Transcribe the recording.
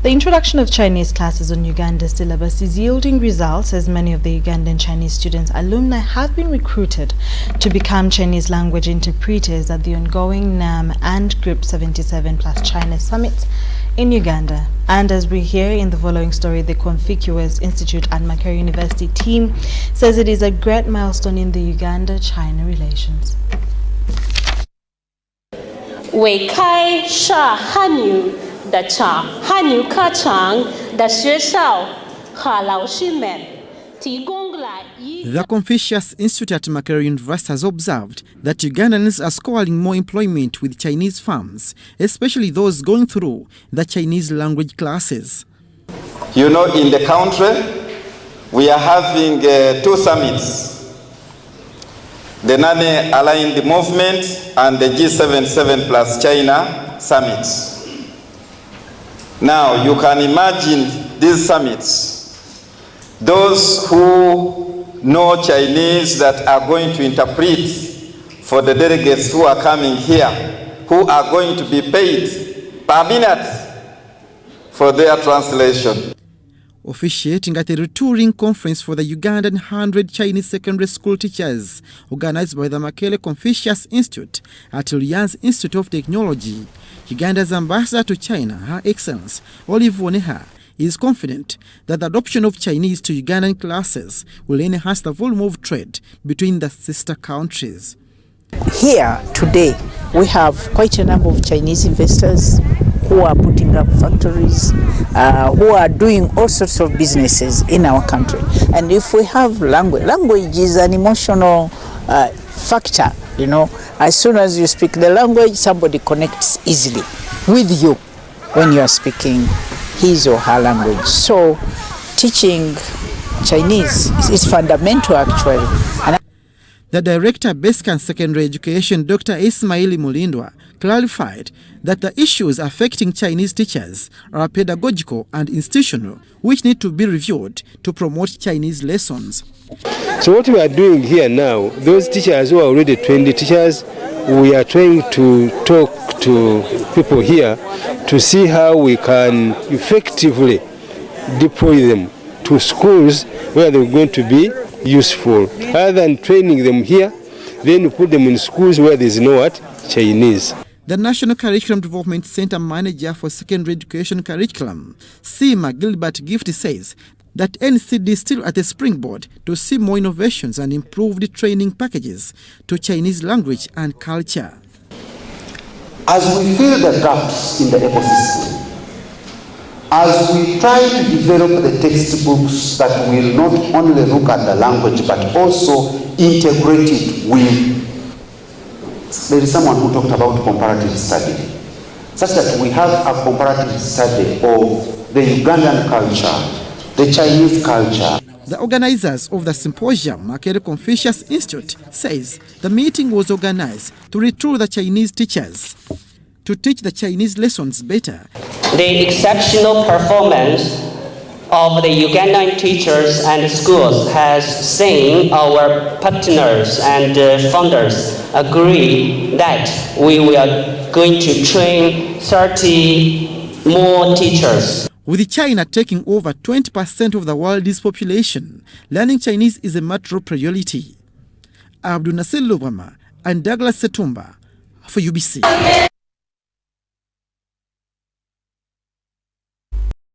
The introduction of Chinese classes on Uganda's syllabus is yielding results, as many of the Ugandan Chinese students alumni have been recruited to become Chinese language interpreters at the ongoing NAM and Group 77 plus China summits in Uganda. And as we hear in the following story, the CONFUCIUS Institute and Makerere University team says it is a great milestone in the Uganda-China relations. 为开设汉语的场、汉语课程的学校和老师们提供了。The Confucius Institute at Makerere University has observed that Ugandans are scoring more employment with Chinese firms, especially those going through the Chinese language classes. You know, in the country, we are having 2 summits. The NANE-aligned movement and the G77 plus China summit. Now, you can imagine these summits. Those who know Chinese that are going to interpret for the delegates who are coming here, who are going to be paid per minute for their translation. Officiating at a retooling conference for the Ugandan 100 Chinese secondary school teachers organized by the Makerere Confucius Institute at Luyanzi Institute of Technology, Uganda's ambassador to China, Her Excellency Olive Woneha, is confident that the adoption of Chinese to Ugandan classes will enhance the volume of trade between the sister countries. Here today we have quite a number of Chinese investors who are putting up factories, who are doing all sorts of businesses in our country. And if we have language is an emotional factor, you know. As soon as you speak the language, somebody connects easily with you when you are speaking his or her language. So teaching Chinese is fundamental actually. And the Director of Basic and Secondary Education, Dr. Ismaili Mulindwa, clarified that the issues affecting Chinese teachers are pedagogical and institutional, which need to be reviewed to promote Chinese lessons. So what we are doing here now, those teachers who are already trained teachers, we are trying to talk to people here to see how we can effectively deploy them to schools where they're going to be useful. Rather than training them here, then we put them in schools where there's no what? Chinese. The National Curriculum Development Center Manager for Secondary Education Curriculum, Sima Gilbert Gift, says that NCD is still at a springboard to see more innovations and improved training packages to Chinese language and culture. As we fill the gaps in the ecosystem, as we try to develop the textbooks that will not only look at the language but also integrate it with, there is someone who talked about comparative study, such that we have a comparative study of the Ugandan culture, the Chinese culture. The organizers of the symposium, Makerere Confucius Institute, says the meeting was organized to retool the Chinese teachers to teach the Chinese lessons better. The exceptional performance of the Ugandan teachers and schools has seen our partners and funders agree that we are going to train 30 more teachers. With China taking over 20% of the world's population, learning Chinese is a matter of priority. Abdul Nasir Lubama and Douglas Setumba for UBC.